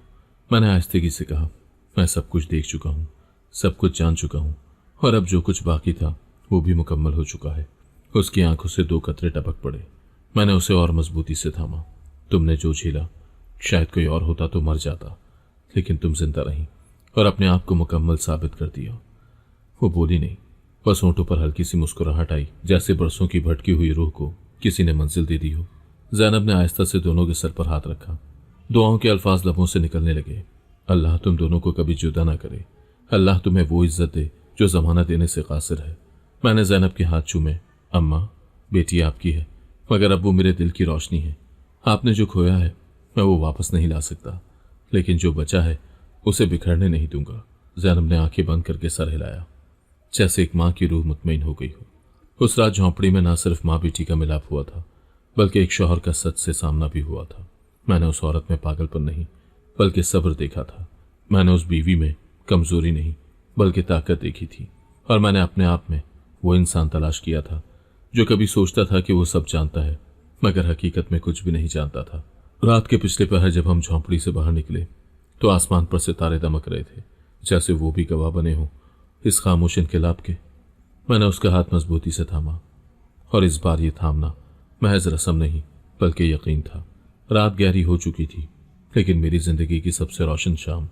मैंने आहिस्तगी से कहा, मैं सब कुछ देख चुका हूँ, सब कुछ जान चुका हूँ, और अब जो कुछ बाकी था वो भी मुकम्मल हो चुका है। उसकी आंखों से 2 कतरे टपक पड़े। मैंने उसे और मजबूती से थामा। तुमने जो झेला, शायद कोई और होता तो मर जाता, लेकिन तुम जिंदा रही और अपने आप को मुकम्मल साबित कर दिया। वो बोली नहीं, बस होंठों पर हल्की सी मुस्कुराहट आई, जैसे बरसों की भटकी हुई रूह को किसी ने मंजिल दे दी हो। ज़ैनब ने आहिस्ता से दोनों के सर पर हाथ रखा। दुआओं के अल्फाज लबों से निकलने लगे। अल्लाह तुम दोनों को कभी जुदा ना करे, अल्लाह तुम्हें वो इज्जत दे जो जमाना देने से कासिर है। मैंने ज़ैनब के हाथ चूमे। अम्मा, बेटी आपकी है, मगर अब वो मेरे दिल की रोशनी है। आपने जो खोया है मैं वो वापस नहीं ला सकता, लेकिन जो बचा है उसे बिखरने नहीं दूंगा। ज़ैनब ने आंखें बंद करके सर हिलाया, जैसे एक माँ की रूह मुतमईन हो गई हो। उस रात झोंपड़ी में ना सिर्फ माँ बेटी का मिलाप हुआ था, बल्कि एक शौहर का सच से सामना भी हुआ था। मैंने उस औरत में पागलपन नहीं बल्कि सब्र देखा था। मैंने उस बीवी में कमजोरी नहीं बल्कि ताकत देखी थी, और मैंने अपने आप में वो इंसान तलाश किया था जो कभी सोचता था कि वो सब जानता है, मगर हकीकत में कुछ भी नहीं जानता था। रात के पिछले पहर जब हम झोंपड़ी से बाहर निकले तो आसमान पर सितारे दमक रहे थे, जैसे वो भी गवाह बने हों इस खामोश इनकलाब के। मैंने उसका हाथ मजबूती से थामा, और इस बार ये थामना महज रस्म नहीं बल्कि यकीन था। रात गहरी हो चुकी थी, लेकिन मेरी जिंदगी की सबसे रोशन शाम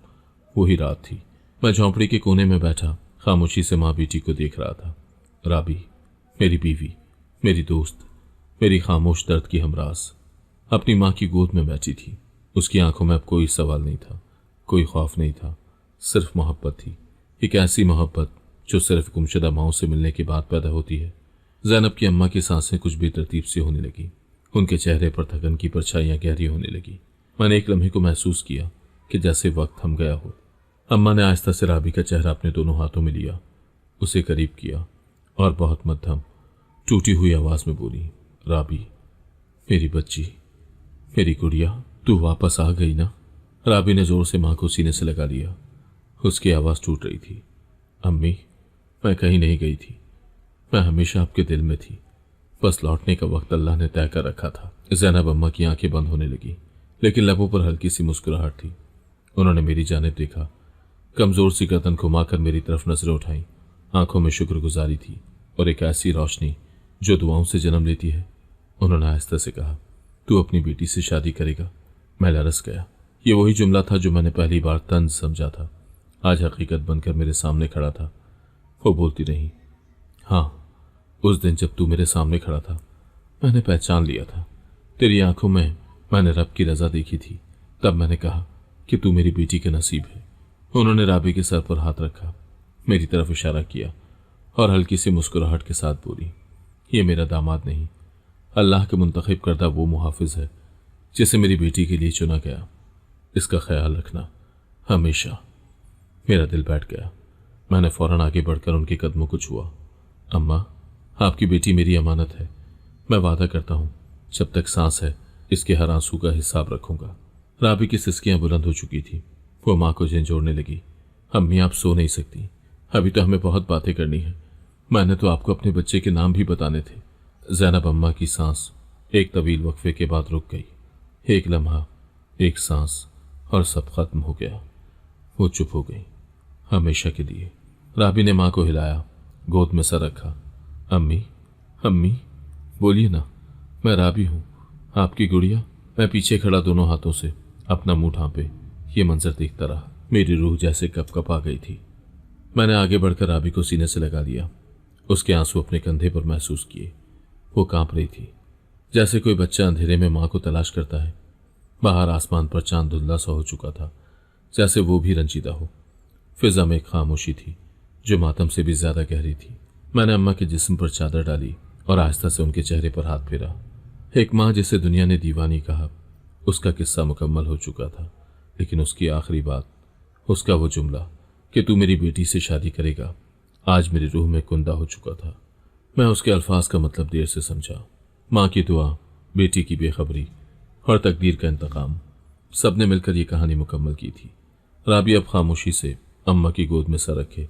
वही रात थी। मैं झोंपड़ी के कोने में बैठा खामोशी से माँ बेटी को देख रहा था। राबी, मेरी बीवी, मेरी दोस्त, मेरी खामोश दर्द की हमराज, अपनी माँ की गोद में बैठी थी। उसकी आंखों में अब कोई सवाल नहीं था, कोई खौफ नहीं था, सिर्फ मोहब्बत थी। एक ऐसी मोहब्बत जो सिर्फ गुमशुदा माओं से मिलने के बाद पैदा होती है। ज़ैनब की अम्मा की सांसें कुछ बेतरतीब सी होने लगी, उनके चेहरे पर थकन की परछाइयां गहरी होने लगी। मैंने एक लम्हे को महसूस किया कि जैसे वक्त थम गया हो। अम्मा ने आहिस्ता से राबी का चेहरा अपने दोनों हाथों में लिया, उसे करीब किया, और बहुत मध्यम टूटी हुई आवाज में बोली, राबी, मेरी बच्ची, मेरी गुड़िया, तू वापस आ गई ना। राबी ने जोर से मां को सीने से लगा लिया। उसकी आवाज टूट रही थी। अम्मी, मैं कहीं नहीं गई थी, मैं हमेशा आपके दिल में थी, बस लौटने का वक्त अल्लाह ने तय कर रखा था। ज़ैनब अम्मा की आंखें बंद होने लगी, लेकिन लबों पर हल्की सी मुस्कुराहट थी। उन्होंने मेरी जानिब देखा, कमजोर सी गर्दन घुमाकर मेरी तरफ नजरें उठाई। आंखों में शुक्रगुजारी थी और एक ऐसी रोशनी जो दुआओं से जन्म लेती है। उन्होंने आहिस्ता से कहा, तू अपनी बेटी से शादी करेगा। मैं लरस गया। ये वही जुमला था जो मैंने पहली बार तंज समझा था, आज हकीकत बनकर मेरे सामने खड़ा था। वो बोलती रही, हाँ, उस दिन जब तू मेरे सामने खड़ा था मैंने पहचान लिया था। तेरी आंखों में मैंने रब की रजा देखी थी। तब मैंने कहा कि तू मेरी बेटी के नसीब है। उन्होंने राबी के सर पर हाथ रखा, मेरी तरफ इशारा किया और हल्की सी मुस्कुराहट के साथ बोली, ये मेरा दामाद नहीं, अल्लाह के मुंतखब करदा वो मुहाफिज है जिसे मेरी बेटी के लिए चुना गया। इसका ख्याल रखना हमेशा। मेरा दिल बैठ गया। मैंने फौरन आगे बढ़कर उनके कदमों को छुआ। अम्मा, आपकी बेटी मेरी अमानत है। मैं वादा करता हूं, जब तक सांस है इसके हर आंसू का हिसाब रखूंगा। राबी की सिसकियां बुलंद हो चुकी थी। वो मां को झंझोड़ने लगी, अम्मी आप सो नहीं सकती, अभी तो हमें बहुत बातें करनी है। मैंने तो आपको अपने बच्चे के नाम भी बताने थे। ज़ैनब अम्मा की सांस एक तवील वक्फे के बाद रुक गई। एक लम्हा, एक सांस और सब खत्म हो गया। वो चुप हो गई, हमेशा के लिए। राबी ने मां को हिलाया, गोद में सर रखा। अम्मी, अम्मी, बोलिए ना, मैं राबी हूं, आपकी गुड़िया। मैं पीछे खड़ा दोनों हाथों से अपना मुंह ढांपे ये मंजर देखता रहा। मेरी रूह जैसे कप आ गई थी। मैंने आगे बढ़कर राबी को सीने से लगा लिया। उसके आंसू अपने कंधे पर महसूस किए। वो कांप रही थी, जैसे कोई बच्चा अंधेरे में मां को तलाश करता है। बाहर आसमान पर चांद धुंधला सा हो चुका था, जैसे वो भी रंजीदा हो। फिजा में एक खामोशी थी जो मातम से भी ज्यादा गहरी थी। मैंने अम्मा के जिस्म पर चादर डाली और आहिस्ता से उनके चेहरे पर हाथ फेरा। एक मां जिसे दुनिया ने दीवानी कहा, उसका किस्सा मुकम्मल हो चुका था, लेकिन उसकी आखिरी बात, उसका वो जुमला कि तू मेरी बेटी से शादी करेगा, आज मेरी रूह में कुंदा हो चुका था। मैं उसके अल्फाज का मतलब देर से समझा। मां की दुआ, बेटी की बेखबरी और तकदीर का इंतकाम, सबने मिलकर ये कहानी मुकम्मल की थी। राबी अब खामोशी से अम्मा की गोद में सर रखे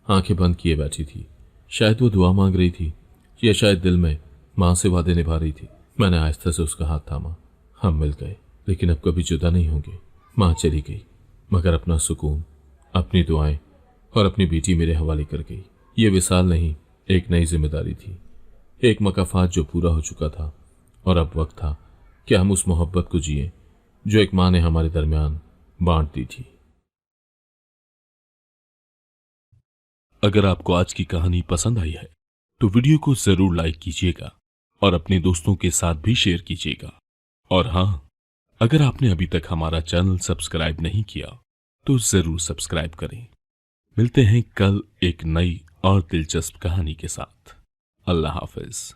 आंखें बंद किए बैठी थी। शायद वो दुआ मांग रही थी या शायद दिल में मां से वादे निभा रही थी। मैंने आहिस्ता से उसका हाथ थामा। हम मिल गए, लेकिन अब कभी जुदा नहीं होंगे। मां चली गई, मगर अपना सुकून, अपनी दुआएं और अपनी बेटी मेरे हवाले कर गई। ये विसाल नहीं, एक नई जिम्मेदारी थी, एक मकाफात जो पूरा हो चुका था। और अब वक्त था कि हम उस मोहब्बत को जिए जो एक मां ने हमारे दरमियान बांट दी थी। अगर आपको आज की कहानी पसंद आई है तो वीडियो को जरूर लाइक कीजिएगा और अपने दोस्तों के साथ भी शेयर कीजिएगा। और हां, अगर आपने अभी तक हमारा चैनल सब्सक्राइब नहीं किया तो जरूर सब्सक्राइब करें। मिलते हैं कल एक नई और दिलचस्प कहानी के साथ। अल्लाह हाफिज।